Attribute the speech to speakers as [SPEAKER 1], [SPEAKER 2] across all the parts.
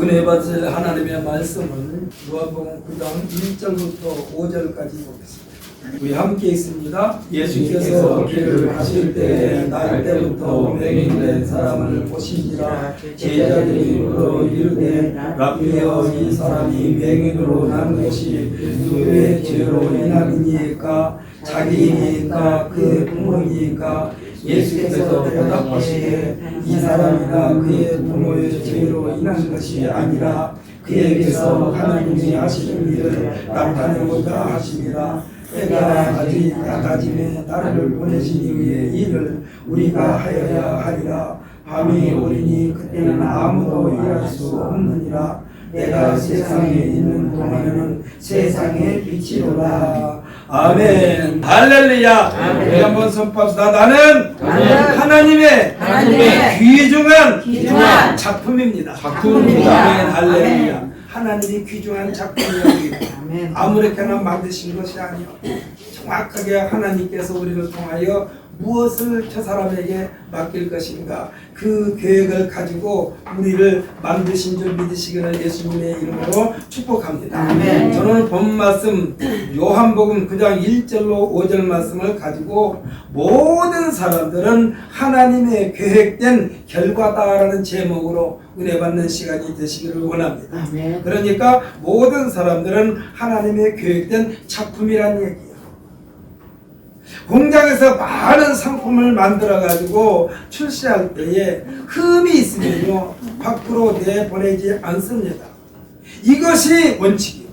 [SPEAKER 1] 은혜 받으실 하나님의 말씀은 누가복음 9장 1절부터 5절까지 보겠습니다. 우리 함께 있습니다. 예수께서 길을 가실 때에 날 때부터 맹인된 사람을 보시니라. 제자들이 물어 이르되 라비여, 이 사람이 맹인으로 난 것이 누구의 죄로 인함이니까? 자기이니까 그의 부모이니까? 예수께서 대답하시되 이 사람이나 그의 부모의 죄로 인한 것이 아니라 그에게서 하나님이 하시는 일을 나타내고자 하심이라. 때가 아직 약아짐에 나를 보내신 이후의 일을 우리가 하여야 하리라. 밤이 오리니 그때는 아무도 일할 수 없느니라. 내가 세상에 있는 동안에는 세상의 빛이로라. 아멘. 할렐루야. 우리 한번 선포합시다. 나는 하나님의 귀중한 작품입니다. 아멘. 할렐루야. 하나님이 귀중한 작품이라고 아무렇게나 만드신 것이 아니요, 정확하게 하나님께서 우리를 통하여 무엇을 저 사람에게 맡길 것인가, 그 계획을 가지고 우리를 만드신 줄 믿으시기를 예수님의 이름으로 축복합니다. 아멘. 저는 본 말씀 요한복음 9장 1절로 5절 말씀을 가지고 모든 사람들은 하나님의 계획된 결과다라는 제목으로 은혜 받는 시간이 되시기를 원합니다. 아멘. 그러니까 모든 사람들은 하나님의 계획된 작품이라는 얘기예요. 공장에서 많은 상품을 만들어 가지고 출시할 때에 흠이 있으면요 밖으로 내보내지 않습니다. 이것이 원칙이에요.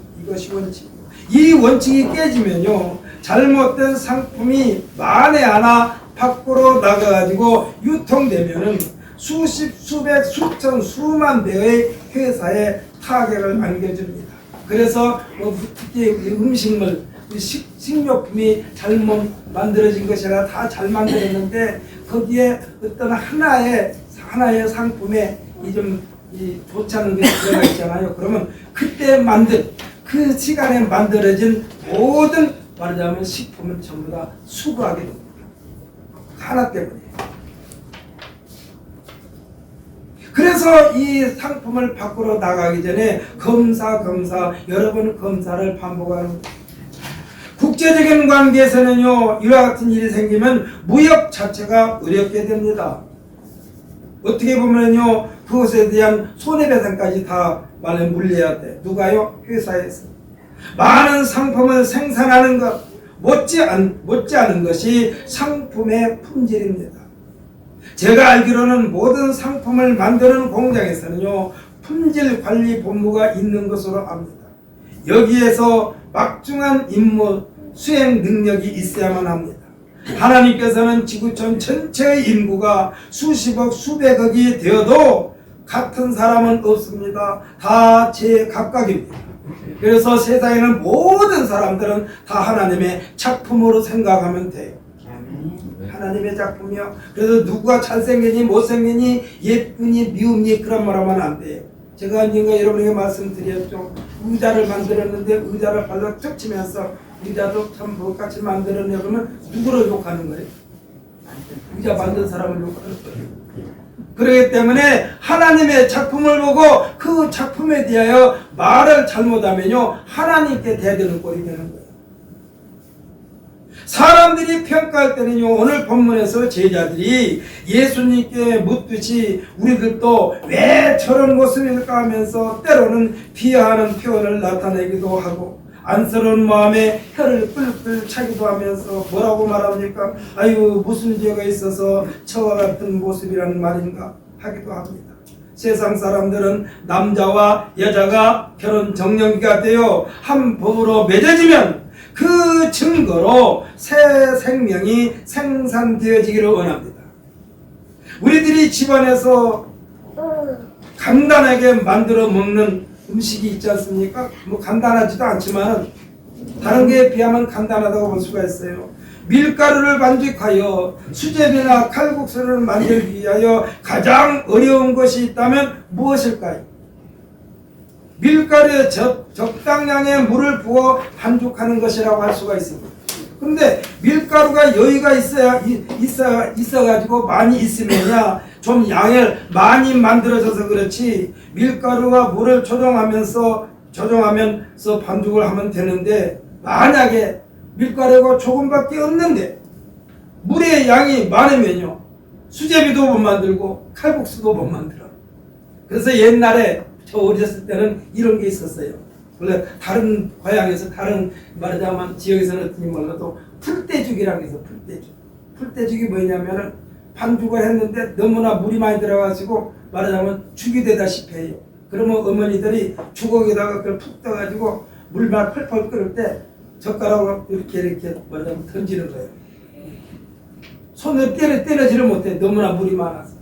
[SPEAKER 1] 이 원칙이 깨지면요 잘못된 상품이 만에 하나 밖으로 나가 가지고 유통되면은 수십, 수백, 수천, 수만 대의 회사에 타격을 안겨줍니다. 그래서 특히 음식물, 식료품이 잘못 만들어진 것이라 다 잘 만들었는데 거기에 어떤 하나의 상품에 이 좋지 않은 게 들어가 있잖아요. 그러면 그때 그 시간에 만들어진 모든 말하자면 식품은 전부 다 수거하게 됩니다. 하나 때문에. 그래서 이 상품을 밖으로 나가기 전에 검사 여러 번 검사를 반복하는 거예요. 국제적인 관계에서는요 이와 같은 일이 생기면 무역 자체가 어렵게 됩니다. 어떻게 보면요 그것에 대한 손해배상까지 다 물려야 돼. 누가요? 회사에서 많은 상품을 생산하는 것 못지않은 것이 상품의 품질입니다. 제가 알기로는 모든 상품을 만드는 공장에서는요 품질 관리 본부가 있는 것으로 압니다. 여기에서 막중한 임무 수행 능력이 있어야만 합니다. 하나님께서는 지구촌 전체의 인구가 수십억 수백억이 되어도 같은 사람은 없습니다. 다 제각각입니다. 그래서 세상에는 모든 사람들은 다 하나님의 작품으로 생각하면 돼요. 하나님의 작품이요. 그래서 누가 잘생기니 못생기니 예쁘니 미움니 그런 말 하면 안 돼요. 제가 언젠가 여러분에게 말씀드렸죠. 의자를 만들었는데 의자를 발로 툭 치면서 의자도 참 뭐같이 만들었냐 그러면 누구를 욕하는 거예요? 의자 만든 사람을 욕하는 거예요. 그렇기 때문에 하나님의 작품을 보고 그 작품에 대하여 말을 잘못하면요 하나님께 대드는 꼴이 되는 거예요. 사람들이 평가할 때는요 오늘 본문에서 제자들이 예수님께 묻듯이 우리들도 왜 저런 모습일까 하면서 때로는 비하하는 표현을 나타내기도 하고 안쓰러운 마음에 혀를 뿔뿔 차기도 하면서 뭐라고 말합니까? 아유 무슨 죄가 있어서 저와 같은 모습이라는 말인가 하기도 합니다. 세상 사람들은 남자와 여자가 결혼 정년기가 되어 한 법으로 맺어지면 그 증거로 새 생명이 생산되어지기를 원합니다. 우리들이 집안에서 간단하게 만들어 먹는 음식이 있지 않습니까? 뭐 간단하지도 않지만 다른 게 비하면 간단하다고 볼 수가 있어요. 밀가루를 반죽하여 수제비나 칼국수를 만들기 위하여 가장 어려운 것이 있다면 무엇일까요? 밀가루에 적당량의 물을 부어 반죽하는 것이라고 할 수가 있습니다. 그런데 밀가루가 여유가 있어가지고 많이 있으면야 좀 양을 많이 만들어져서 그렇지 밀가루와 물을 조정하면서 반죽을 하면 되는데, 만약에 밀가루가 조금밖에 없는데 물의 양이 많으면요 수제비도 못 만들고 칼국수도 못 만들어. 그래서 옛날에 저 어렸을 때는 이런 게 있었어요. 원래 다른 고향에서 다른 말하자면 지역에서는 어떤지 몰라도 풀떼죽이라고 해서 풀떼죽이 뭐냐면은 반죽을 했는데 너무나 물이 많이 들어가지고 말하자면 죽이 되다시피 해요. 그러면 어머니들이 주걱에다가 그걸 푹 떠가지고 물만 펄펄 끓을 때 젓가락으로 이렇게 말하자면 던지는 거예요. 손을 때려지를 못해. 너무나 물이 많아서.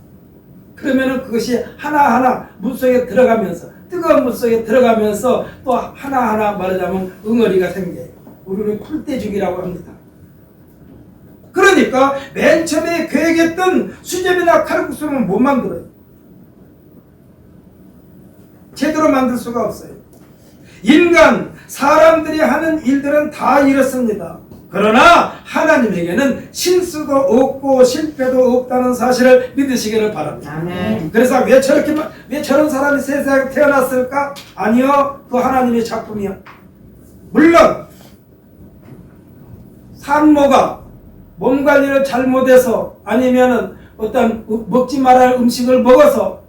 [SPEAKER 1] 그러면은 그것이 하나하나 물속에 들어가면서, 뜨거운 물속에 들어가면서 또 하나하나 말하자면 응어리가 생겨요. 우리는 풀떼죽이라고 합니다. 그러니까 맨 처음에 계획했던 수제비나 칼국수는 못 만들어요. 제대로 만들 수가 없어요. 사람들이 하는 일들은 다 이렇습니다. 그러나 하나님에게는 실수도 없고 실패도 없다는 사실을 믿으시기를 바랍니다.
[SPEAKER 2] 아멘.
[SPEAKER 1] 그래서 왜 저런 사람이 세상에 태어났을까? 아니요, 그 하나님의 작품이요. 물론 산모가 몸 관리를 잘못해서 아니면은 어떤 먹지 말아야 할 음식을 먹어서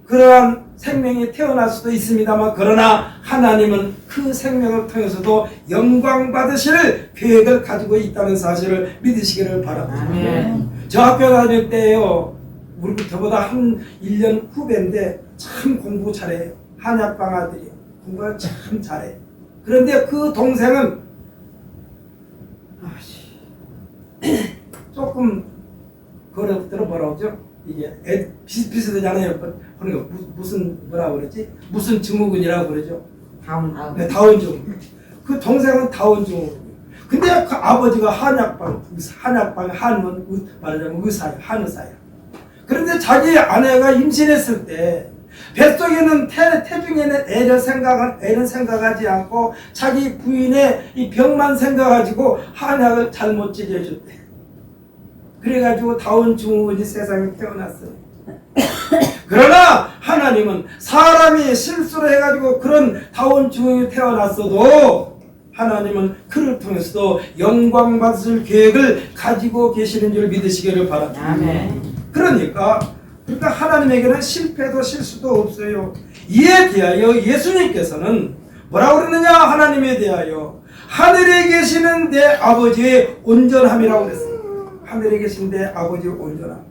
[SPEAKER 1] 그러한 생명이 태어날 수도 있습니다만, 그러나 하나님은 그 생명을 통해서도 영광 받으실 계획을 가지고 있다는 사실을 믿으시기를 바랍니다.
[SPEAKER 2] 아멘.
[SPEAKER 1] 저 학교 다닐 때요, 우리 저보다 한 1년 후배인데 참 공부 잘해요. 한약방 아들이요. 공부를 참 잘해요. 그런데 그 동생은 조금 그렇더라. 뭐라 그러죠? 이게 비슷비슷하잖아요. 그러니까 무슨 뭐라 그러지? 무슨 증후군이라고 그러죠? 네, 다운 증후군. 그 동생은 다운 증후군. 근데 그 아버지가 한약방 한원 말하자면 의사야, 한의사야. 그런데 자기 아내가 임신했을 때 뱃속에는 태중에는 애는 생각하지 않고 자기 부인의 이 병만 생각가지고 한약을 잘못 지져줬대. 그래가지고 다운 증후군이 세상에 태어났어요. 그러나 하나님은 사람이 실수를 해가지고 그런 다운 증후군이 태어났어도 하나님은 그를 통해서도 영광 받으실 계획을 가지고 계시는 줄 믿으시기를 바랍니다.
[SPEAKER 2] 아멘.
[SPEAKER 1] 그러니까 하나님에게는 실패도 실수도 없어요. 이에 대하여 예수님께서는 뭐라고 그러느냐? 하나님에 대하여 하늘에 계시는 내 아버지의 온전함이라고 그랬어요. 하늘에 계신 내 아버지의 온전함.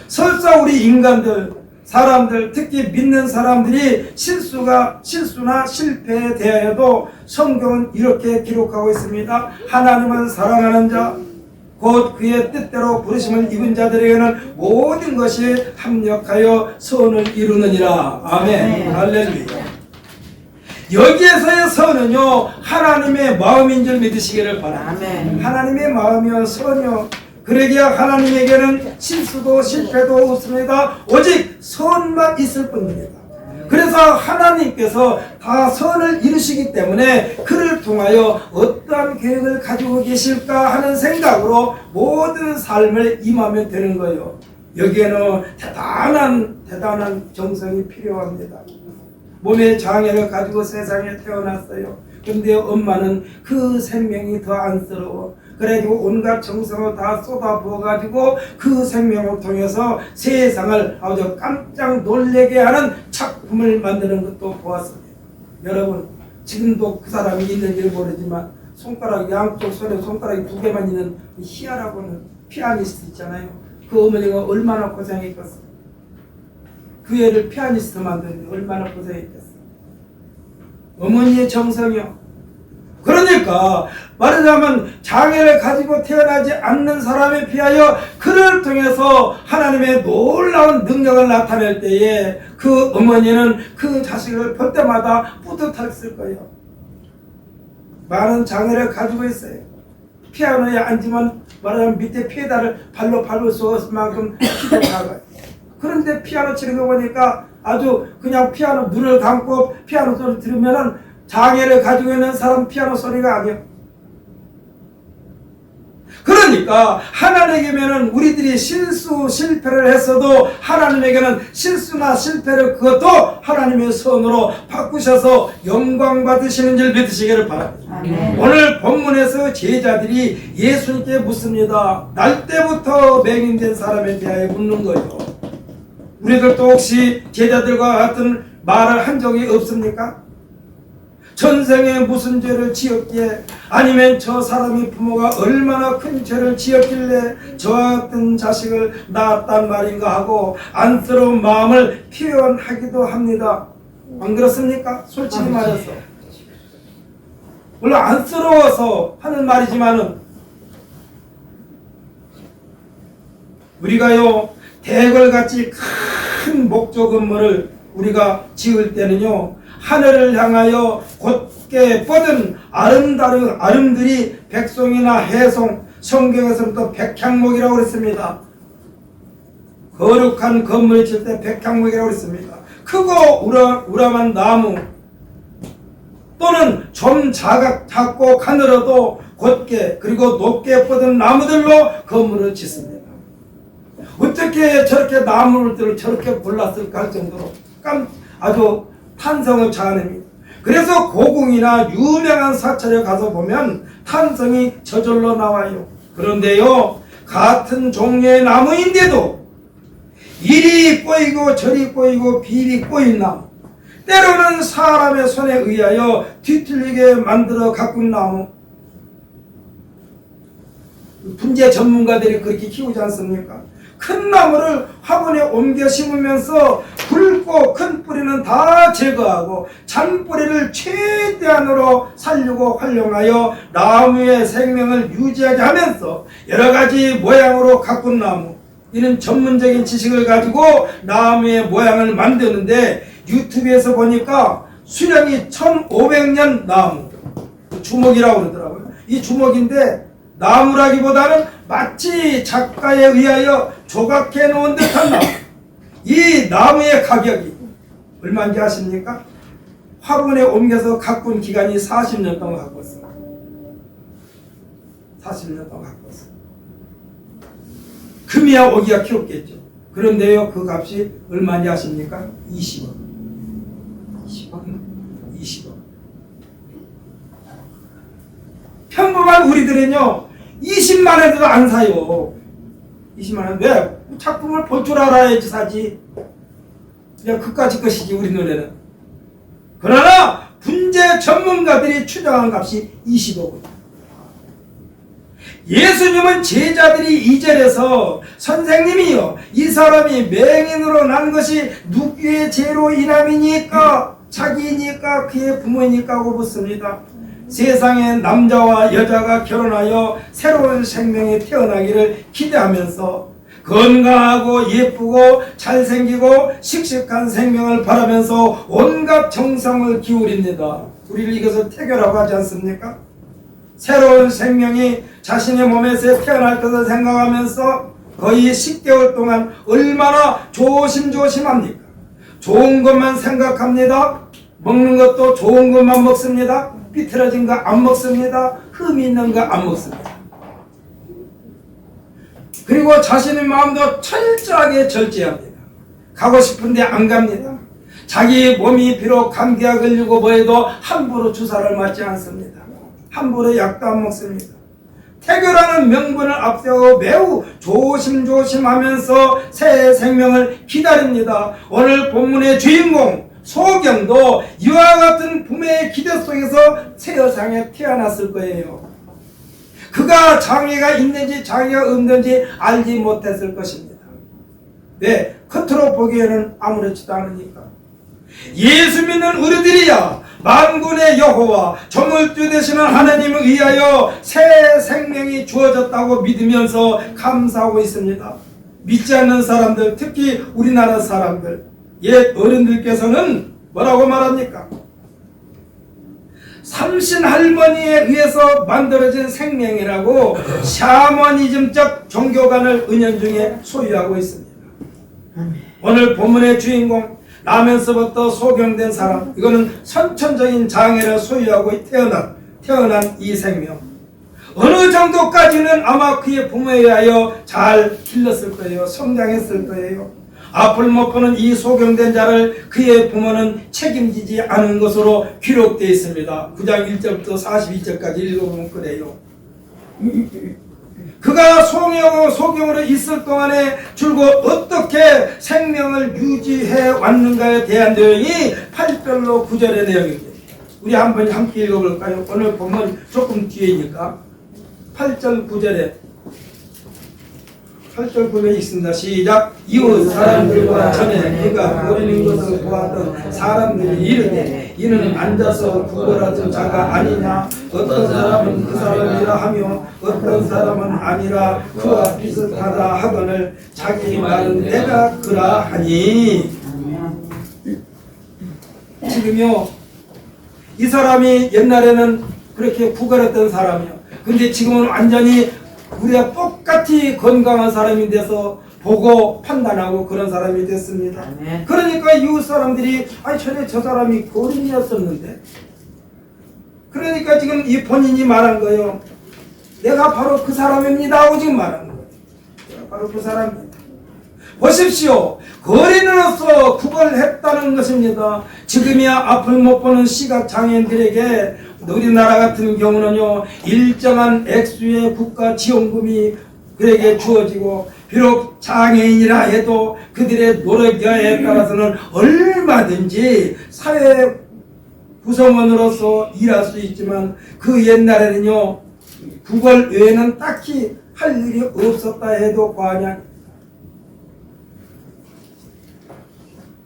[SPEAKER 1] 설사 우리 인간들, 사람들, 특히 믿는 사람들이 실수나 실패에 대하여도 성경은 이렇게 기록하고 있습니다. 하나님은 사랑하는 자, 곧 그의 뜻대로 부르심을 입은 자들에게는 모든 것이 합력하여 선을 이루느니라. 아멘. 할렐루야. 여기에서의 선은요, 하나님의 마음인 줄 믿으시기를 바랍니다.
[SPEAKER 2] 아멘.
[SPEAKER 1] 하나님의 마음이요, 선이요. 그러기에 하나님에게는 실수도 실패도 없습니다. 오직 선만 있을 뿐입니다. 그래서 하나님께서 다 선을 이루시기 때문에 그를 통하여 어떠한 계획을 가지고 계실까 하는 생각으로 모든 삶을 임하면 되는 거예요. 여기에는 대단한 정성이 필요합니다. 몸의 장애를 가지고 세상에 태어났어요. 그런데 엄마는 그 생명이 더 안쓰러워. 그래가지고 온갖 정성을 다 쏟아부어가지고 그 생명을 통해서 세상을 아주 깜짝 놀래게 하는 작품을 만드는 것도 보았습니다. 여러분, 지금도 그 사람이 있는지 모르지만 양쪽 손에 손가락이 2개만 있는 희아라고 하는 피아니스트 있잖아요. 그 어머니가 얼마나 고생했겠어요. 그 애를 피아니스트 만드는데 얼마나 고생했겠어요. 어머니의 정성이요. 그러니까 말하자면 장애를 가지고 태어나지 않는 사람에 비하여 그를 통해서 하나님의 놀라운 능력을 나타낼 때에 그 어머니는 그 자식을 볼 때마다 뿌듯했을 거예요. 많은 장애를 가지고 있어요. 피아노에 앉으면 말하자면 밑에 페달을 발로 밟을 수 없을 만큼 키가 작아요. 그런데 피아노 치는 거 보니까 아주 그냥 피아노 눈을 감고 피아노 소리 들으면은 장애를 가지고 있는 사람 피아노 소리가 아니에요. 그러니까 하나님에게는 우리들이 실패를 했어도 하나님에게는 실수나 실패를 그것도 하나님의 선으로 바꾸셔서 영광 받으시는 줄 믿으시기를 바랍니다.
[SPEAKER 2] 아멘.
[SPEAKER 1] 오늘 본문에서 제자들이 예수님께 묻습니다. 날 때부터 맹인된 사람에 대하여 묻는 거예요. 우리들도 혹시 제자들과 같은 말을 한 적이 없습니까? 전생에 무슨 죄를 지었기에, 아니면 저 사람의 부모가 얼마나 큰 죄를 지었길래 저와 같은 자식을 낳았단 말인가 하고 안쓰러운 마음을 표현하기도 합니다. 안 그렇습니까? 솔직히 말해서. 물론 안쓰러워서 하는 말이지만은, 우리가요 대궐같이 큰 목조 건물을 우리가 지을 때는요, 하늘을 향하여 곧게 뻗은 아름들이 백송이나 해송, 성경에서는 또 백향목이라고 그랬습니다. 거룩한 건물을 칠 때 백향목이라고 그랬습니다. 크고 우람한 나무, 또는 좀 작고 가늘어도 곧게 그리고 높게 뻗은 나무들로 건물을 짓습니다. 어떻게 저렇게 나무들을 저렇게 골랐을까 할 정도로 아주 탄성을 자아냅니다. 그래서 고궁이나 유명한 사찰에 가서 보면 탄성이 저절로 나와요. 그런데요, 같은 종류의 나무인데도 이리 꼬이고 저리 꼬이고 비리 꼬인 나무, 때로는 사람의 손에 의하여 뒤틀리게 만들어 가꾼 나무, 분재 전문가들이 그렇게 키우지 않습니까? 큰 나무를 화분에 옮겨 심으면서 굵고 큰 뿌리는 다 제거하고 잔뿌리를 최대한으로 살리고 활용하여 나무의 생명을 유지하게 하면서 여러가지 모양으로 가꾼 나무, 이런 전문적인 지식을 가지고 나무의 모양을 만드는데, 유튜브에서 보니까 수령이 1500년 나무, 주먹이라고 그러더라고요. 이 주먹인데 나무라기보다는 마치 작가에 의하여 조각해 놓은 듯한 나무. 이 나무의 가격이 얼마인지 아십니까? 화분에 옮겨서 가꾼 기간이 40년 동안 가꿨어요. 40년 동안 가꿨어요. 금이야 오기가 키웠겠죠. 그런데요, 그 값이 얼마인지 아십니까? 20억. 20억. 평범한 우리들은요 20만 원도 안 사요. 20만 원. 왜? 작품을 볼 줄 알아야지 사지. 그냥 그까짓 것이지 우리 눈에는. 그러나 분재 전문가들이 추정한 값이 20억입니다. 예수님은 제자들이 2절에서 선생님이요, 이 사람이 맹인으로 난 것이 누구의 죄로 인함이니까, 자기니까 그의 부모니까 하고 묻습니다. 세상에 남자와 여자가 결혼하여 새로운 생명이 태어나기를 기대하면서 건강하고 예쁘고 잘생기고 씩씩한 생명을 바라면서 온갖 정성을 기울입니다. 우리를 이것을 태교라고 하지 않습니까? 새로운 생명이 자신의 몸에서 태어날 것을 생각하면서 거의 10개월 동안 얼마나 조심조심합니까? 좋은 것만 생각합니다. 먹는 것도 좋은 것만 먹습니다. 삐뚤어진 거 안 먹습니다. 흠이 있는 거 안 먹습니다. 그리고 자신의 마음도 철저하게 절제합니다. 가고 싶은데 안 갑니다. 자기 몸이 비록 감기가 걸리고 뭐해도 함부로 주사를 맞지 않습니다. 함부로 약도 안 먹습니다. 태교라는 명분을 앞세워 매우 조심조심하면서 새 생명을 기다립니다. 오늘 본문의 주인공 소경도 이와 같은 부모의 기대 속에서 새 여상에 태어났을 거예요. 그가 장애가 있는지 장애가 없는지 알지 못했을 것입니다. 왜? 겉으로 보기에는 아무렇지도 않으니까. 예수 믿는 우리들이야 만군의 여호와 저물주 되시는 하나님을 위하여 새 생명이 주어졌다고 믿으면서 감사하고 있습니다. 믿지 않는 사람들, 특히 우리나라 사람들, 옛 어른들께서는 뭐라고 말합니까? 삼신할머니에 의해서 만들어진 생명이라고 샤머니즘적 종교관을 은연중에 소유하고 있습니다. 오늘 본문의 주인공 나면서부터 소경된 사람, 이거는 선천적인 장애를 소유하고 태어난 이 생명, 어느 정도까지는 아마 그의 부모에 의하여 잘 길렀을 거예요. 성장했을 거예요. 앞을 못 보는 이 소경된 자를 그의 부모는 책임지지 않은 것으로 기록되어 있습니다. 9장 1절부터 42절까지 읽어보면 그래요. 그가 소경으로 있을 동안에 줄곧 어떻게 생명을 유지해 왔는가에 대한 내용이 8절로 9절의 내용입니다. 우리 한번 함께 읽어볼까요? 오늘 보면 조금 뒤에니까 8절 9절에 8절 9절에 있습니다. 시작. 이웃 사람들과 전에 그가 모르는 것을 보았던 사람들이 이르되 이는 앉아서 구걸하던 자가 아니냐. 어떤 사람은 그 사람이라 하며 어떤 사람은 아니라 그와 비슷하다 하거늘 자기 말은 내가 그라 하니. 지금요 이 사람이 옛날에는 그렇게 구걸했던 사람이요. 근데 지금은 완전히 우리가 똑같이 건강한 사람이 돼서 보고 판단하고 그런 사람이 됐습니다. 그러니까 이웃 사람들이 아니 전에 저 사람이 거린이었었는데, 그러니까 지금 이 본인이 말한 거예요. 내가 바로 그 사람입니다 하고 지금 말한 거예요. 내가 바로 그 사람입니다. 보십시오. 거린으로서 구걸했다는 것입니다. 지금이야 앞을 못 보는 시각장애인들에게 우리나라 같은 경우는요 일정한 액수의 국가 지원금이 그에게 주어지고 비록 장애인이라 해도 그들의 노력에 따라서는 얼마든지 사회 구성원으로서 일할 수 있지만 그 옛날에는요 구걸 외에는 딱히 할 일이 없었다 해도 과언이 아닙니다.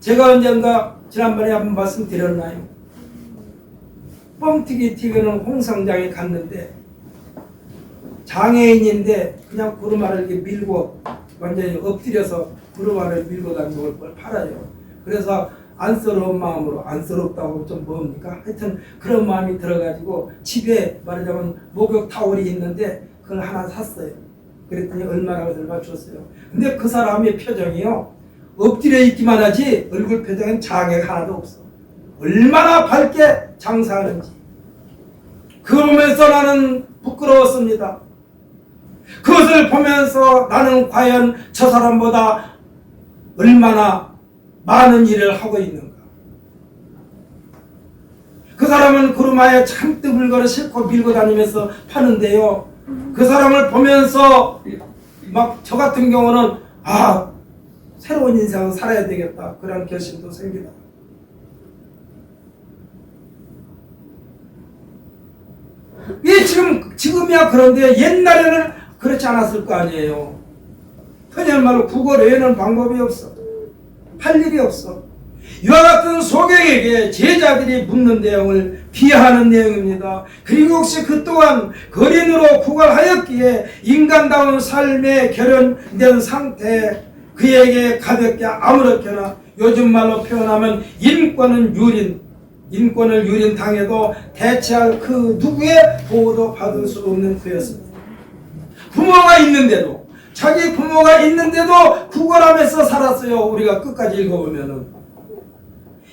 [SPEAKER 1] 제가 언젠가 지난번에 한번 말씀드렸나요? 뻥튀기 튀기는 홍성장에 갔는데 장애인인데 그냥 구루마를 이렇게 밀고 완전히 엎드려서 구루마를 밀고 다니는 걸 팔아요. 그래서 안쓰러운 마음으로, 안쓰럽다고 좀 뭡니까? 하여튼 그런 마음이 들어가지고 집에 말하자면 목욕 타월이 있는데 그걸 하나 샀어요. 그랬더니 얼마라고 얼마 줬어요. 근데 그 사람의 표정이요 엎드려 있기만 하지 얼굴 표정엔 장애가 하나도 없어. 얼마나 밝게 장사하는지. 그걸 보면서 나는 부끄러웠습니다. 그것을 보면서 나는 과연 저 사람보다 얼마나 많은 일을 하고 있는가. 그 사람은 구루마에 잔뜩 물건을 싣고 밀고 다니면서 파는데요. 그 사람을 보면서 막 저 같은 경우는 새로운 인생을 살아야 되겠다. 그런 결심도 생기다. 이 지금이야 그런데 옛날에는 그렇지 않았을 거 아니에요. 흔히 말로 구걸 외에는 방법이 없어. 할 일이 없어. 이와 같은 소경에게 제자들이 묻는 내용을 비하하는 내용입니다. 그리고 혹시 그 또한 거린으로 구걸하였기에 인간다운 삶에 결연된 상태에 그에게 가볍게 아무렇게나 요즘 말로 표현하면 인권을 유린 당해도 대체할 그 누구의 보호도 받을 수 없는 그였습니다. 부모가 있는데도 자기 부모가 있는데도 구걸하면서 살았어요. 우리가 끝까지 읽어보면은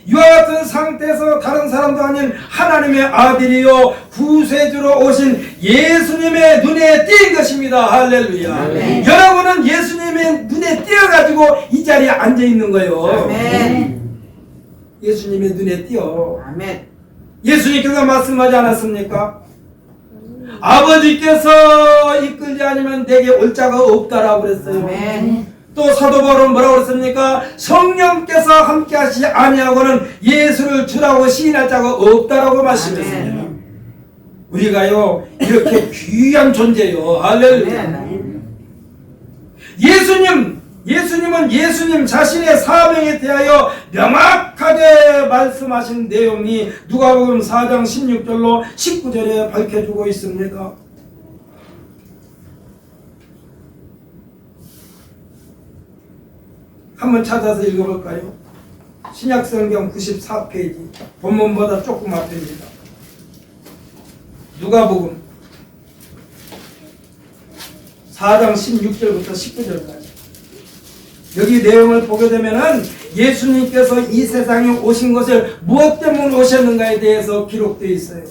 [SPEAKER 1] 이와 같은 상태에서 다른 사람도 아닌 하나님의 아들이요 구세주로 오신 예수님의 눈에 띈 것입니다. 할렐루야. 아멘. 여러분은 예수님의 눈에 띄어가지고 이 자리에 앉아 있는 거예요. 아멘. 예수님의 눈에 띄어. 아멘. 예수님께서 말씀하지 않았습니까? 아버지께서 이끌지 않으면 내게 올 자가 없다라고 그랬어요. 아멘. 또 사도 바울은 뭐라고 그랬습니까? 성령께서 함께 하시지 아니하고는 예수를 주라고 시인할 자가 없다라고 말씀했습니다. 아멘. 우리가요 이렇게 귀한 존재요. 할렐루야. 예수님은 예수님 자신의 사명에 대하여 명확하게 말씀하신 내용이 누가복음 4장 16절로 19절에 밝혀주고 있습니다. 한번 찾아서 읽어볼까요? 신약성경 94페이지 본문보다 조금 앞입니다. 누가복음 4장 16절부터 19절까지 여기 내용을 보게 되면은 예수님께서 이 세상에 오신 것을 무엇 때문에 오셨는가에 대해서 기록되어 있어요.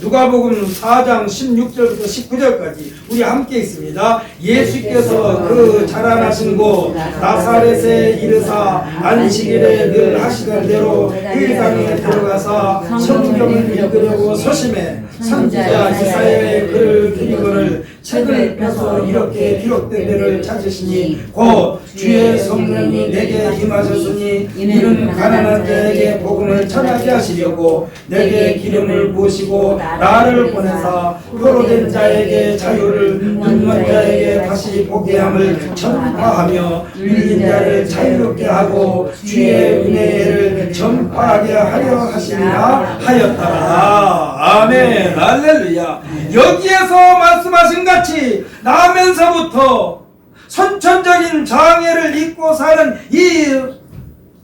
[SPEAKER 1] 누가복음 4장 16절부터 19절까지 우리 함께 있습니다. 예수께서 그 자라나신 곳 나사렛에 이르사 안식일에 늘 하시던 대로 회당에 들어가사 성경을 읽으려고 서심해 선지자 이사야의 글을 기리거늘 책을 펴서 이렇게 기록된 데를 찾으시니 곧 주의 성령이 내게 임하셨으니 이는 가난한 자에게 복음을 전하게 하시려고 내게 기름을 부으시고 나를 보내사 포로된 자에게 자유를 눈먼 자에게 다시 보게 함을 전파하며 밀린 자를 자유롭게 하고 주의 은혜를 전파하게 하려 하시리라 하였더라. 아멘. 할렐루야. 여기에서 말씀하신 같이 나면서부터 선천적인 장애를 잊고 사는 이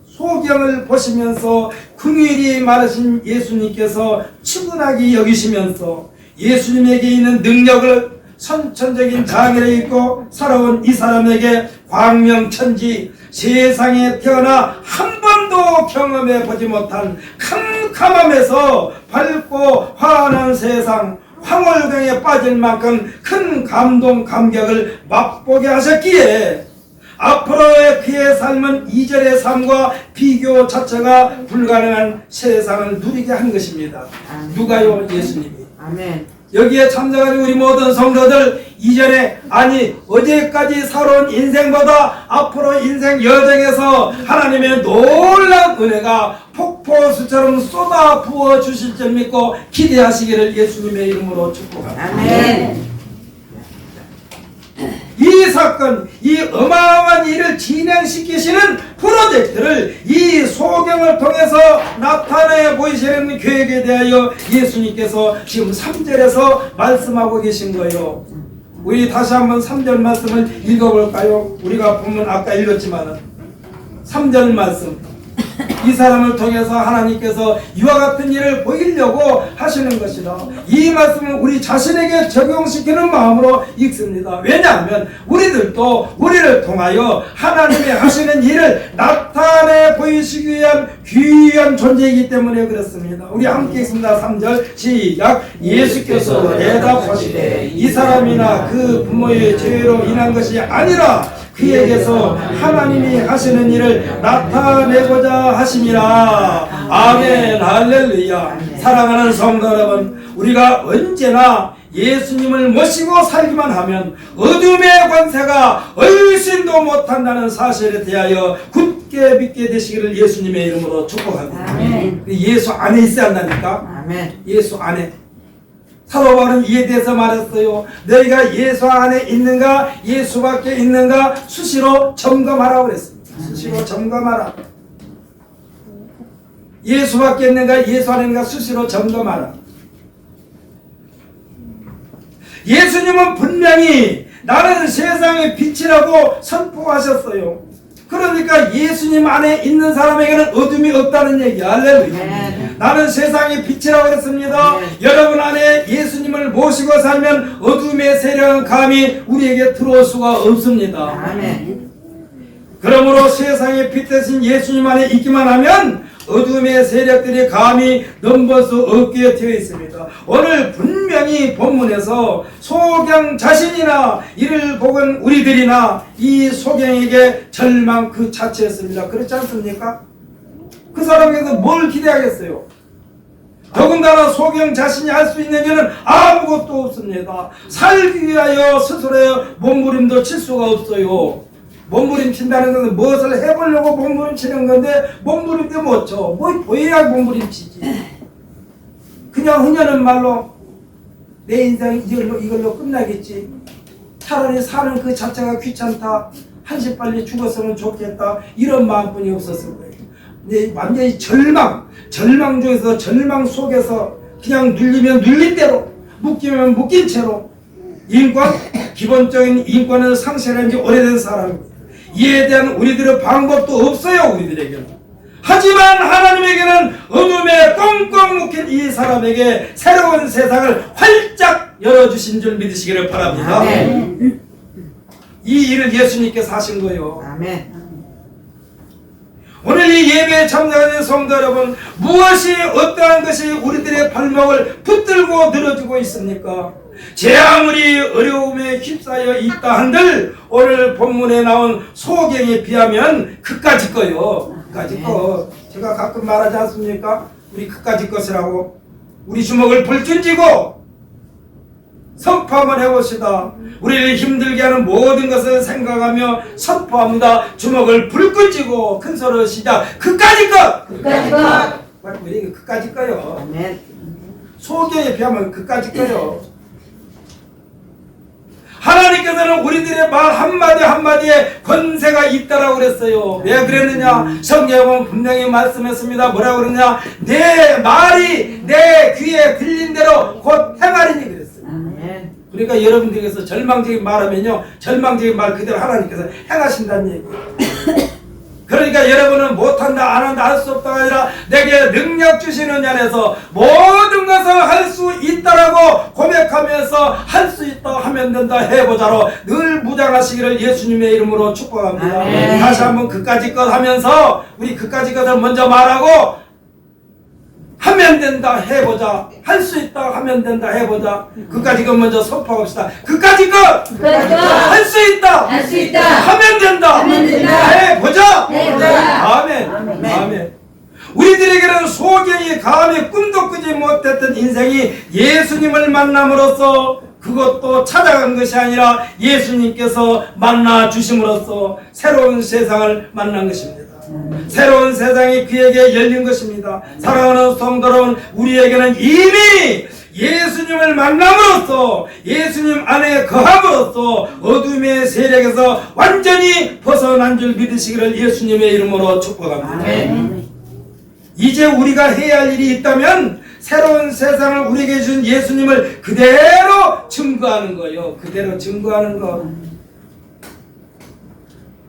[SPEAKER 1] 소경을 보시면서 긍휼히 말하신 예수님께서 측은하게 여기시면서 예수님에게 있는 능력을 선천적인 장애를 잊고 살아온 이 사람에게 광명천지 세상에 태어나 한 번도 경험해 보지 못한 캄캄함에서 밝고 환한 세상 황홀경에 빠질 만큼 큰 감동 감격을 맛보게 하셨기에 앞으로의 그의 삶은 이전의 삶과 비교 자체가 불가능한 세상을 누리게 한 것입니다. 누가요? 예수님이.
[SPEAKER 2] 아멘.
[SPEAKER 1] 여기에 참석하는 우리 모든 성도들 이전에 아니 어제까지 살아온 인생보다 앞으로 인생 여정에서 하나님의 놀라운 은혜가 폭포수처럼 쏟아 부어 주실 줄 믿고 기대하시기를 예수님의 이름으로 축복합니다.
[SPEAKER 2] 아멘.
[SPEAKER 1] 이 사건, 이 어마어마한 일을 진행시키시는 프로젝트를 이 소경을 통해서 나타내 보이시는 계획에 대하여 예수님께서 지금 3절에서 말씀하고 계신 거예요. 우리 다시 한번 3절 말씀을 읽어볼까요? 우리가 보면 아까 읽었지만은 3절 말씀, 이 사람을 통해서 하나님께서 이와 같은 일을 보이려고 하시는 것이다. 이 말씀을 우리 자신에게 적용시키는 마음으로 읽습니다. 왜냐하면 우리들도 우리를 통하여 하나님이 하시는 일을 나타내 보이시기 위한 귀한 존재이기 때문에 그렇습니다. 우리 함께 읽습니다. 3절 시작. 예수께서 대답하시되 이 사람이나 그 부모의 죄로 인한 것이 아니라 그에게서 하나님이 하시는 일을 나타내고자 하심이라. 아멘. 할렐루야. 사랑하는 성도 여러분, 우리가 언제나 예수님을 모시고 살기만 하면 어둠의 권세가 얼씬도 못한다는 사실에 대하여 굳게 믿게 되시기를 예수님의 이름으로 축복합니다.
[SPEAKER 2] 아멘.
[SPEAKER 1] 예수 안에 있어야 한다니까.
[SPEAKER 2] 아멘.
[SPEAKER 1] 예수 안에. 사도 바울은 이에 대해서 말했어요. 너희가 예수 안에 있는가 예수 밖에 있는가 수시로 점검하라고 그랬습니다. 수시로 점검하라. 예수 밖에 있는가 예수 안에 있는가 수시로 점검하라. 예수님은 분명히 나는 세상의 빛이라고 선포하셨어요. 그러니까 예수님 안에 있는 사람에게는 어둠이 없다는 얘기야. 할렐루야. 나는 세상의 빛이라고 했습니다. 여러분 안에 예수님을 모시고 살면 어둠의 세력은 감히 우리에게 들어올 수가 없습니다.
[SPEAKER 2] 아멘.
[SPEAKER 1] 그러므로 세상의 빛 대신 예수님 안에 있기만 하면 어둠의 세력들이 감히 넘볼 수 없게 되어 있습니다. 오늘 분명히 본문에서 소경 자신이나 이를 보건 우리들이나 이 소경에게 절망 그 자체였습니다. 그렇지 않습니까? 그 사람에게서 뭘 기대하겠어요? 더군다나 소경 자신이 할 수 있는 일은 아무것도 없습니다. 살기 위하여 스스로의 몸부림도 칠 수가 없어요. 몸부림친다는 것은 무엇을 해보려고 몸부림치는 건데 몸부림도 못 쳐. 뭐 보여야 몸부림치지. 그냥 흔하는 말로 내 인생 이걸로 끝나겠지. 차라리 사는 그 자체가 귀찮다. 한시 빨리 죽었으면 좋겠다. 이런 마음뿐이 없었을 거예요. 근데 완전히 절망 중에서 절망 속에서 그냥 눌리면 눌린 대로 묶이면 묶인 채로 인권, 기본적인 인권을 상실한 지 오래된 사람입니다. 이에 대한 우리들의 방법도 없어요. 우리들에게는. 하지만 하나님에게는 어둠에 꽁꽁 묶인 이 사람에게 새로운 세상을 활짝 열어주신 줄 믿으시기를 바랍니다.
[SPEAKER 2] 아멘.
[SPEAKER 1] 이 일을 예수님께서 하신 거예요.
[SPEAKER 2] 아멘.
[SPEAKER 1] 오늘 이 예배에 참석하는 성도 여러분, 무엇이 어떠한 것이 우리들의 발목을 붙들고 늘어지고 있습니까? 제 아무리 어려움에 휩싸여 있다 한들 오늘 본문에 나온 소경에 비하면 그까짓 거요. 그까짓 거. 제가 가끔 말하지 않습니까? 우리 그까짓 것이라고. 우리 주먹을 불끈 쥐고 선포 한번 해봅시다. 우리를 힘들게 하는 모든 것을 생각하며 선포합니다. 주먹을 불끈 쥐고 큰 소리로 시작. 그까짓 것!
[SPEAKER 2] 그까짓 것!
[SPEAKER 1] 우리 그까짓 거요.
[SPEAKER 2] 아멘.
[SPEAKER 1] 소경에 비하면 그까짓 거요. 하나님께서는 우리들의 말 한마디 한마디에 권세가 있다라고 그랬어요. 왜 그랬느냐? 성경은 분명히 말씀했습니다. 뭐라고 그러냐? 내 말이 내 귀에 들린 대로 곧 행하리니 그랬어요.
[SPEAKER 2] 아멘.
[SPEAKER 1] 그러니까 여러분들께서 절망적인 말하면요, 절망적인 말 그대로 하나님께서 행하신다는 얘기예요. 그러니까 여러분은 못한다 안한다 할 수 없다가 아니라 내게 능력 주시는 안에서 모든 것을 할 수 있다라고 고백하면서 할 수 있다 하면 된다 해보자로 늘 무장하시기를 예수님의 이름으로 축복합니다.
[SPEAKER 2] 아멘.
[SPEAKER 1] 다시 한번 그까짓 것 하면서 우리 그까짓 것을 먼저 말하고 하면 된다 해보자. 할 수 있다 하면 된다 해보자. 그까짓 것 먼저 선포합시다. 그까짓 것 할 수 있다
[SPEAKER 2] 할 수 있다
[SPEAKER 1] 하면 된다
[SPEAKER 2] 하면 된다
[SPEAKER 1] 해보자.
[SPEAKER 2] 해보자.
[SPEAKER 1] 아멘.
[SPEAKER 2] 아멘.
[SPEAKER 1] 아멘. 우리들에게는 소경이 감히 꿈도 꾸지 못했던 인생이 예수님을 만남으로써 그것도 찾아간 것이 아니라 예수님께서 만나 주심으로써 새로운 세상을 만난 것입니다. 새로운 세상이 그에게 열린 것입니다. 사랑하는 성도 여러분, 우리에게는 이미 예수님을 만남으로써 예수님 안에 거함으로써 어둠의 세력에서 완전히 벗어난 줄 믿으시기를 예수님의 이름으로 축복합니다.
[SPEAKER 2] 아멘.
[SPEAKER 1] 이제 우리가 해야 할 일이 있다면 새로운 세상을 우리에게 준 예수님을 그대로 증거하는 거예요. 그대로 증거하는 거.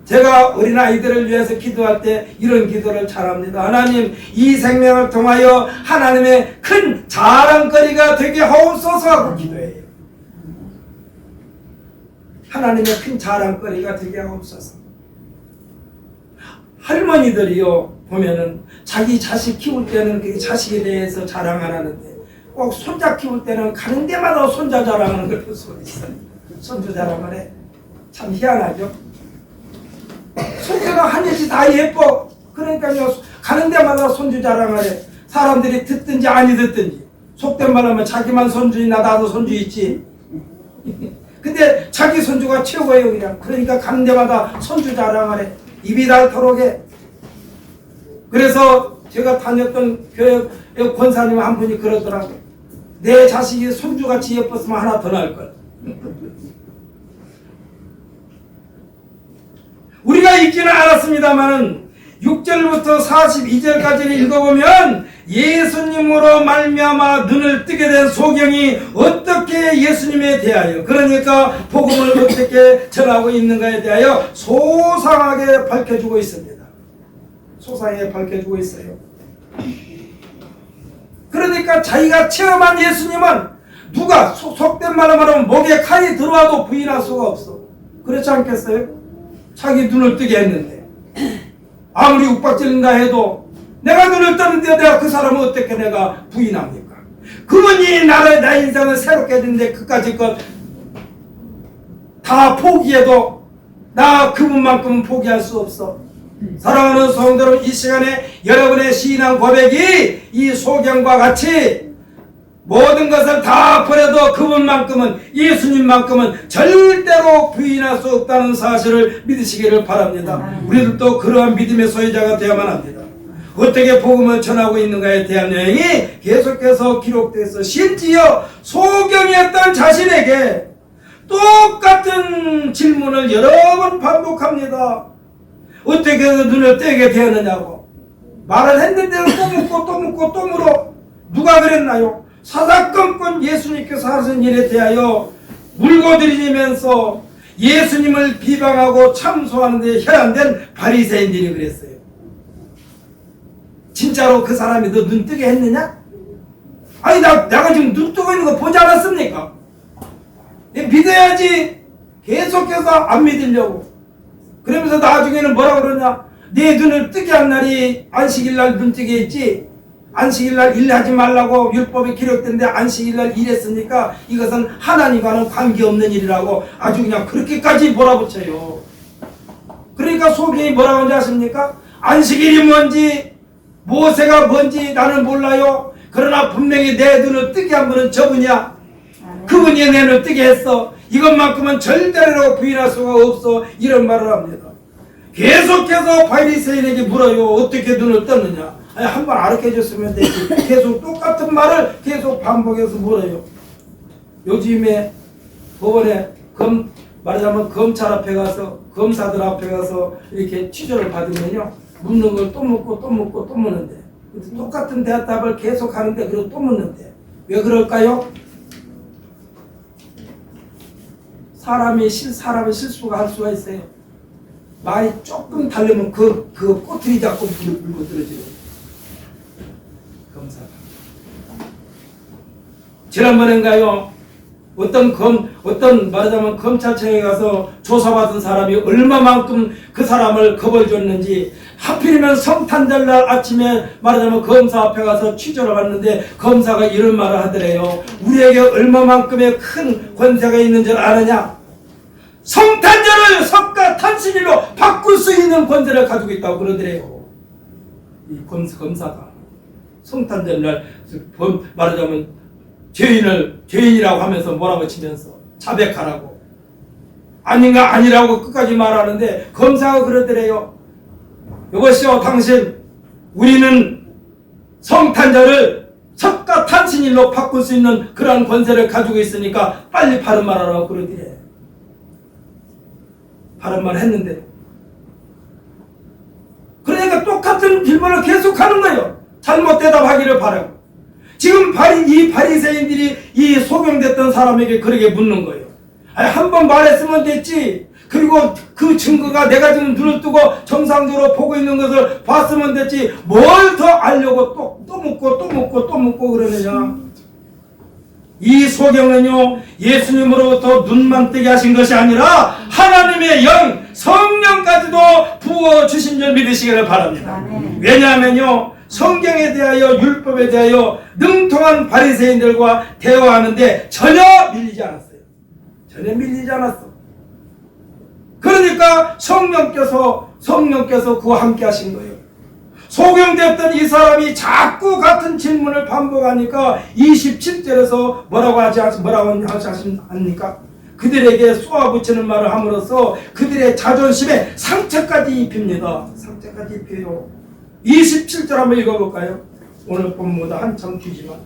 [SPEAKER 1] 제가 어린아이들을 위해서 기도할 때 이런 기도를 잘합니다. 하나님, 이 생명을 통하여 하나님의 큰 자랑거리가 되게 하옵소서 하고 기도해요. 하나님의 큰 자랑거리가 되게 하옵소서. 할머니들이요 보면은 자기 자식 키울 때는 그 자식에 대해서 자랑 안 하는데 꼭 손자 키울 때는 가는 데마다 손자 자랑하는 걸 볼 수가 있어요. 손주 자랑을 해. 참 희한하죠. 손주가 하늘이 다 예뻐. 그러니까요 가는 데마다 손주 자랑을 해. 사람들이 듣든지 아니 듣든지 속된 말 하면 자기만 손주이나 나도 손주 있지. 근데 자기 손주가 최고예요 그냥. 그러니까 가는 데마다 손주 자랑을 해. 입이 닳도록 해. 그래서 제가 다녔던 교회 권사님 한 분이 그러더라고요. 내 자식이 손주같이 예뻤으면 하나 더 낳을걸. 우리가 읽지는 않았습니다마는 6절부터 42절까지를 읽어보면 예수님으로 말미암아 눈을 뜨게 된 소경이 어떻게 예수님에 대하여, 그러니까 복음을 어떻게 전하고 있는가에 대하여 소상하게 밝혀주고 있습니다. 소상하게 밝혀주고 있어요. 그러니까 자기가 체험한 예수님은 누가 속된 말로 말하면 목에 칼이 들어와도 부인할 수가 없어. 그렇지 않겠어요? 자기 눈을 뜨게 했는데 아무리 욱박질린다 해도 내가 눈을 떴는데 내가 그 사람을 어떻게 내가 부인합니까? 그분이 내 인생을 새롭게 해준데 그까짓 것 다 포기해도 나 그분만큼은 포기할 수 없어. 사랑하는 성도 여러분, 이 시간에 여러분의 신앙 고백이 이 소경과 같이 모든 것을 다 버려도 그분만큼은, 예수님만큼은 절대로 부인할 수 없다는 사실을 믿으시기를 바랍니다. 우리들도 그러한 믿음의 소유자가 되어야만 합니다. 어떻게 복음을 전하고 있는가에 대한 내용이 계속해서 기록돼서 심지어 소경이었던 자신에게 똑같은 질문을 여러 번 반복합니다. 어떻게 해서 눈을 떼게 되었느냐고. 말을 했는데 또 묻고 또 묻고 또 물어. 누가 그랬나요? 사사건건 예수님께서 하신 일에 대하여 물고들이면서 예수님을 비방하고 참소하는 데 혈안된 바리새인들이 그랬어요. 진짜로 그 사람이 너 눈 뜨게 했느냐? 아니 내가 지금 눈 뜨고 있는 거 보지 않았습니까? 믿어야지. 계속해서 안 믿으려고. 그러면서 나중에는 뭐라 그러냐? 네 눈을 뜨게 한 날이 안식일날 눈 뜨게 했지. 안식일날 일하지 말라고 율법에 기록된데 안식일날 일했으니까 이것은 하나님과는 관계없는 일이라고 아주 그냥 그렇게까지 몰아붙여요. 그러니까 소경이 뭐라고 하는지 아십니까? 안식일이 뭔지 모세가 뭔지 나는 몰라요. 그러나 분명히 내 눈을 뜨게 한 분은 저분이야. 그분이 내 눈을 뜨게 했어. 이것만큼은 절대로 부인할 수가 없어. 이런 말을 합니다. 계속해서 바리새인에게 물어요. 어떻게 눈을 떴느냐. 한번 알게 해줬으면 되지. 계속 똑같은 말을 계속 반복해서 물어요. 요즘에 법원에 말하자면 검찰 앞에 가서 검사들 앞에 가서 이렇게 취조를 받으면요, 묻는 걸 또 묻고 또 묻고 또 묻는데, 똑같은 대답을 계속 하는데 그리고 또 묻는데 왜 그럴까요? 사람이 실수가 할 수가 있어요. 말이 조금 다르면 그 꼬투리 잡고 물고 들어지고. 검사가 지난번엔가요, 어떤 말하자면 검찰청에 가서 조사받은 사람이 얼마만큼 그 사람을 겁을 줬는지, 하필이면 성탄절날 아침에 말하자면 검사 앞에 가서 취조를 받는데 검사가 이런 말을 하더래요. 우리에게 얼마만큼의 큰 권세가 있는 줄 아느냐? 성탄절을 석가탄신일로 바꿀 수 있는 권세를 가지고 있다고 그러더래요. 이 검사가 성탄절날 말하자면 죄인이라고 하면서 뭐라고 치면서 자백하라고, 아닌가 아니라고 끝까지 말하는데 검사가 그러더래요. 여보시오, 당신, 우리는 성탄절을 석가탄신일로 바꿀 수 있는 그러한 권세를 가지고 있으니까 빨리 바른 말하라고 그러더래. 바른 말 했는데, 그러니까 똑같은 질문을 계속하는 거예요. 잘못 대답하기를 바라고. 지금 이 바리새인들이 이 소경됐던 사람에게 그렇게 묻는 거예요. 한 번 말했으면 됐지. 그리고 그 증거가 내가 지금 눈을 뜨고 정상적으로 보고 있는 것을 봤으면 됐지. 뭘 더 알려고 또 묻고 또 묻고 또 묻고 그러느냐. 이 소경은요, 예수님으로부터 눈만 뜨게 하신 것이 아니라 하나님의 영, 성령까지도 부어주신 줄 믿으시기를 바랍니다. 왜냐하면요, 성경에 대하여 율법에 대하여 능통한 바리새인들과 대화하는데 전혀 밀리지 않았어요. 전혀 밀리지 않았어. 그러니까 성령께서 그와 함께 하신 거예요. 소경됐던 이 사람이 자꾸 같은 질문을 반복하니까 27절에서 뭐라고 하지 않습니까? 그들에게 쏘아붙이는 말을 함으로써 그들의 자존심에 상처까지 입힙니다. 상처까지 입혀요. 27절 한번 읽어볼까요? 오늘 본문보다 한참 뒤지만.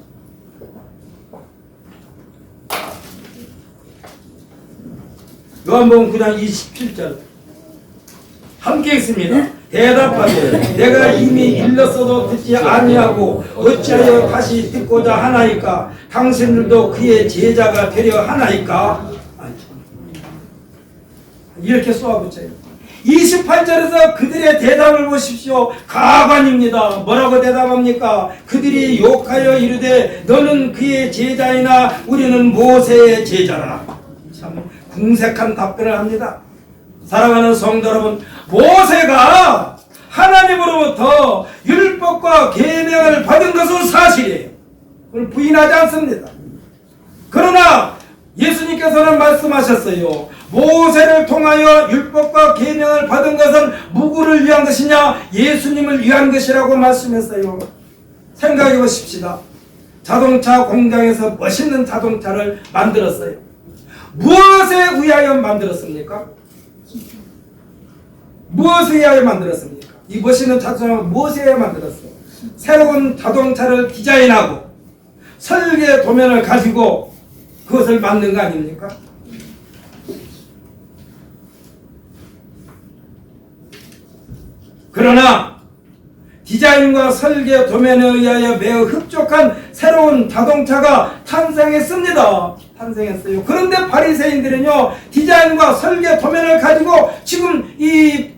[SPEAKER 1] 요한복음 9장 27절 함께 읽습니다. 대답하되 내가 이미 일렀어도 듣지 아니하고 어찌하여 다시 듣고자 하나이까? 당신들도 그의 제자가 되려 하나이까? 이렇게 쏘아붙여요. 28절에서 그들의 대답을 보십시오. 가관입니다. 뭐라고 대답합니까? 그들이 욕하여 이르되 너는 그의 제자이나 우리는 모세의 제자라. 참 궁색한 답변을 합니다. 사랑하는 성도 여러분, 모세가 하나님으로부터 율법과 계명을 받은 것은 사실이에요. 그걸 부인하지 않습니다. 그러나 예수님께서는 말씀하셨어요. 모세를 통하여 율법과 계명을 받은 것은 누구를 위한 것이냐? 예수님을 위한 것이라고 말씀했어요. 생각해 보십시다. 자동차 공장에서 멋있는 자동차를 만들었어요. 무엇에 의하여 만들었습니까? 무엇에 의하여 만들었습니까? 이 멋있는 자동차를 무엇에 의하여 만들었어요? 새로운 자동차를 디자인하고 설계 도면을 가지고 그것을 만든 거 아닙니까? 그러나 디자인과 설계 도면에 의하여 매우 흡족한 새로운 자동차가 탄생했습니다. 탄생했어요. 그런데 바리새인들은요, 디자인과 설계 도면을 가지고 지금 이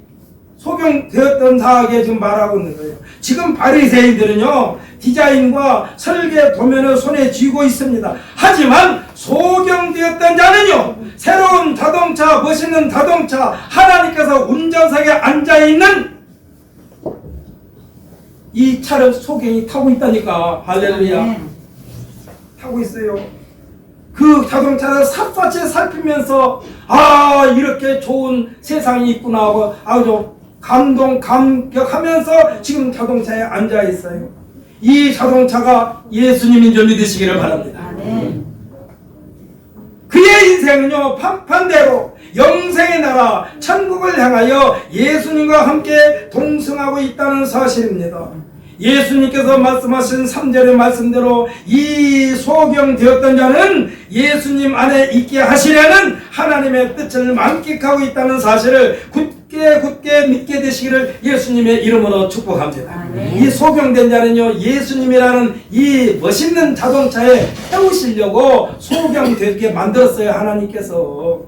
[SPEAKER 1] 소경되었던 자에게 지금 말하고 있는 거예요. 지금 바리새인들은요, 디자인과 설계 도면을 손에 쥐고 있습니다. 하지만 소경되었던 자는요, 새로운 자동차, 멋있는 자동차, 하나님께서 운전석에 앉아있는 이 차를 소경이 타고 있다니까. 할렐루야.
[SPEAKER 2] 아멘.
[SPEAKER 1] 타고 있어요. 그 자동차를 샅샅이 살피면서 이렇게 좋은 세상이 있구나 하고 아주 감격하면서 지금 자동차에 앉아 있어요. 이 자동차가 예수님인 줄 믿으시기를 바랍니다.
[SPEAKER 2] 아멘.
[SPEAKER 1] 그의 인생은요, 반대로 영생의 나라 천국을 향하여 예수님과 함께 동승하고 있다는 사실입니다. 예수님께서 말씀하신 3절의 말씀대로 이 소경되었던 자는 예수님 안에 있게 하시려는 하나님의 뜻을 만끽하고 있다는 사실을 굳게 믿게 되시기를 예수님의 이름으로 축복합니다.
[SPEAKER 2] 아멘.
[SPEAKER 1] 이 소경된 자는요, 예수님이라는 이 멋있는 자동차에 태우시려고 소경되게 만들었어요. 하나님께서.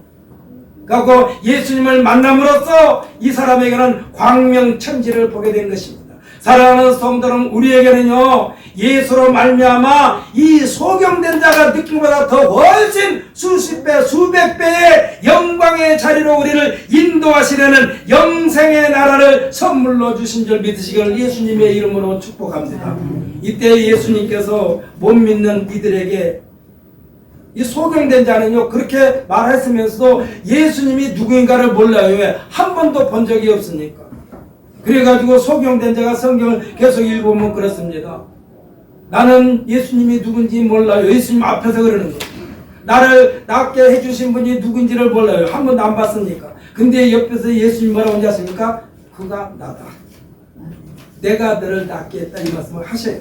[SPEAKER 1] 그리고 예수님을 만남으로써 이 사람에게는 광명천지를 보게 된 것입니다. 사랑하는 성도는 우리에게는요, 예수로 말미암아 이 소경된 자가 느낀 것보다 더 훨씬 수십 배 수백 배의 영광의 자리로 우리를 인도하시려는 영생의 나라를 선물로 주신 줄 믿으시기를 예수님의 이름으로 축복합니다. 이때 예수님께서 못 믿는 이들에게 이 소경된 자는요, 그렇게 말했으면서도 예수님이 누구인가를 몰라요. 왜? 한 번도 본 적이 없으니까. 그래가지고 소경된 자가 성경을 계속 읽어보면 그렇습니다. 나는 예수님이 누군지 몰라요. 예수님 앞에서 그러는 거예요. 나를 낫게 해주신 분이 누군지를 몰라요. 한 번도 안 봤으니까. 근데 옆에서 예수님 뭐라고 하지 않습니까? 그가 나다. 내가 너를 낫게 했다. 이 말씀을 하셔요.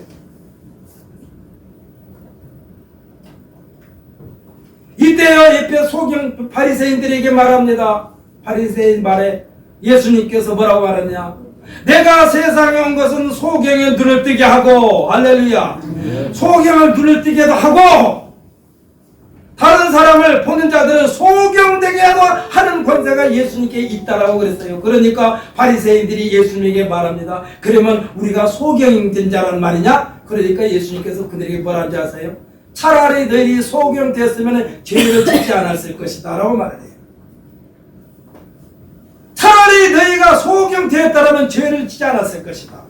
[SPEAKER 1] 이때요, 옆에 소경 바리새인들에게 말합니다. 바리새인 말에 예수님께서 뭐라고 말하냐? 내가 세상에 온 것은 소경의 눈을 뜨게 하고, 할렐루야, 소경을 눈을 뜨게도 하고, 다른 사람을 보는 자들은 소경되게 하는 권세가 예수님께 있다라고 그랬어요. 그러니까 바리새인들이 예수님에게 말합니다. 그러면 우리가 소경된 자란 말이냐? 그러니까 예수님께서 그들에게 뭐라는지 아세요? 차라리 너희들이 소경됐으면 죄를 짓지 않았을 것이다 라고 말해요. 차라리 너희가 소경되었다면 죄를 짓지 않았을 것이다.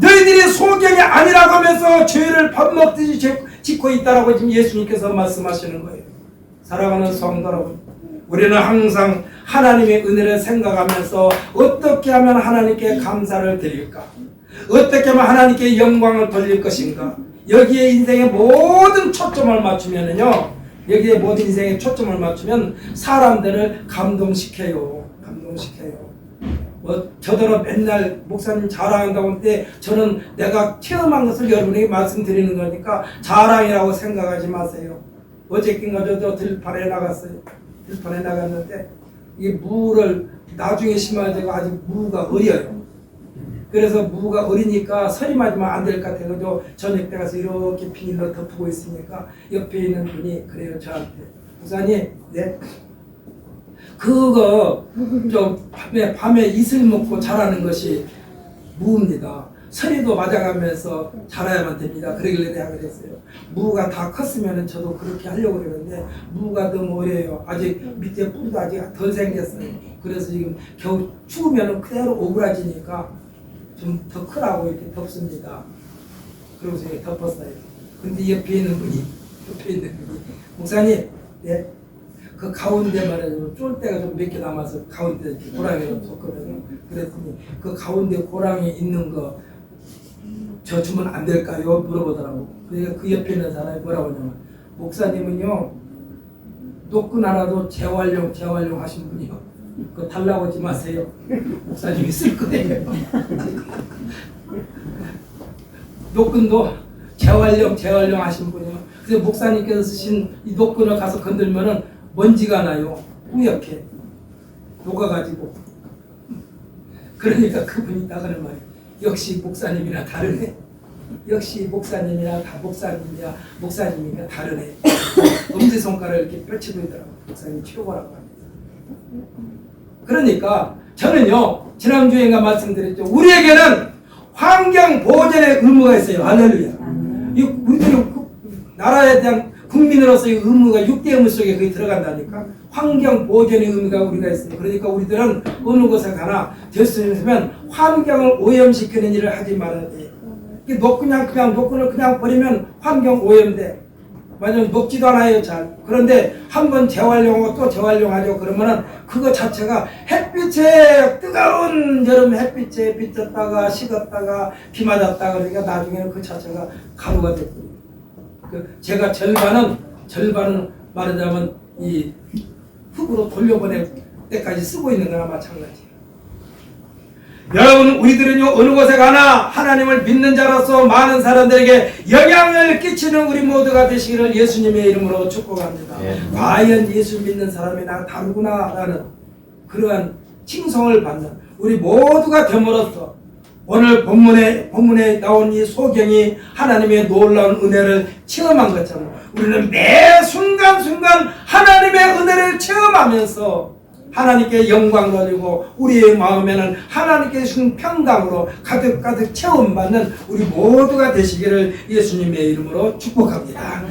[SPEAKER 1] 너희들이 소경이 아니라고 하면서 죄를 밥 먹듯이 짓고 있다라고 지금 예수님께서 말씀하시는 거예요. 사랑하는 성도 여러분, 우리는 항상 하나님의 은혜를 생각하면서 어떻게 하면 하나님께 감사를 드릴까? 어떻게 하면 하나님께 영광을 돌릴 것인가? 여기에 인생의 모든 초점을 맞추면은요, 여기에 모든 인생의 초점을 맞추면 사람들을 감동시켜요. 저더러 맨날 목사님 자랑한다고 할 때 저는 내가 체험한 것을 여러분에게 말씀드리는 거니까 자랑이라고 생각하지 마세요. 어저께인가 저도 들판에 나갔어요. 들판에 나갔는데 이게 무를 나중에 심어야 되고 아직 무가 어려요. 그래서 무가 어리니까 서리 맞으면 안 될 것 같아서 저녁 때 가서 이렇게 비닐로 덮고 있으니까 옆에 있는 분이 그래요, 저한테. 목사님, 네? 그거 좀 밤에 이슬 먹고 자라는 것이 무입니다. 서리도 맞아가면서 자라야만 됩니다. 그러길래 내가 그랬어요. 무가 다 컸으면 저도 그렇게 하려고 그러는데 무가 너무 어려요. 아직 밑에 뿌리도 아직 덜 생겼어요. 그래서 지금 겨우 추우면 그대로 오그라지니까 좀 더 크라고 이렇게 덮습니다. 그러고서 이렇게 덮었어요. 근데 옆에 있는 분이 목사님, 네? 그 가운데 말이죠. 쫄대가 좀 몇 개 남아서 가운데 이렇게 고랑이로 뒀거든요. 그랬더니 그 가운데 고랑이 있는 거 저 주면 안 될까요? 물어보더라고. 그러니까 그 옆에 있는 사람이 뭐라고 하냐면, 목사님은요, 노끈 하나도 재활용 하신 분이요. 그거 달라고 하지 마세요. 목사님이 쓸 거예요. 노끈도 재활용 하신 분이요. 그래서 목사님께서 쓰신 이 노끈을 가서 건들면은 먼지가 나요. 뿌옇게 녹아가지고. 그러니까 그분이 나가는 말이에요. 역시 목사님이나 다르네. 역시 목사님이나 목사님이나 다르네. 엄지손가락을 이렇게 펼치고 있더라고요. 목사님 최고라고 합니다. 그러니까 저는요, 지난주에가 말씀드렸죠. 우리에게는 환경 보존의 의무가 있어요. 할렐루야. 우리들은 나라에 대한 국민으로서의 의무가 6대 의무 속에 거기 들어간다니까. 환경 보존의 의무가 우리가 있습니다. 그러니까 우리들은 어느 곳에 가나 될 수 있으면 환경을 오염시키는 일을 하지 말아야 돼. 이게 녹군을 그냥 버리면 환경 오염돼. 맞아, 녹지도 않아요, 잘. 그런데 한번 재활용하고 또 재활용하죠. 그러면은 그거 자체가 햇빛에, 뜨거운 여름 햇빛에 비쳤다가 식었다가 비 맞았다가 그러니까 나중에는 그 자체가 가루가 됐거든요. 제가 절반은 말하자면 이 흙으로 돌려보낼 때까지 쓰고 있는 거나 마찬가지예요. 여러분, 우리들은요 어느 곳에 가나 하나님을 믿는 자로서 많은 사람들에게 영향을 끼치는 우리 모두가 되시기를 예수님의 이름으로 축복합니다. 과연 예수 믿는 사람이 나 다르구나라는 그러한 칭송을 받는 우리 모두가 됨으로써 오늘 본문에 나온 이 소경이 하나님의 놀라운 은혜를 체험한 것처럼 우리는 매 순간순간 하나님의 은혜를 체험하면서 하나님께 영광 돌리고 우리의 마음에는 하나님께 주신 평강으로 가득가득 체험받는 우리 모두가 되시기를 예수님의 이름으로 축복합니다.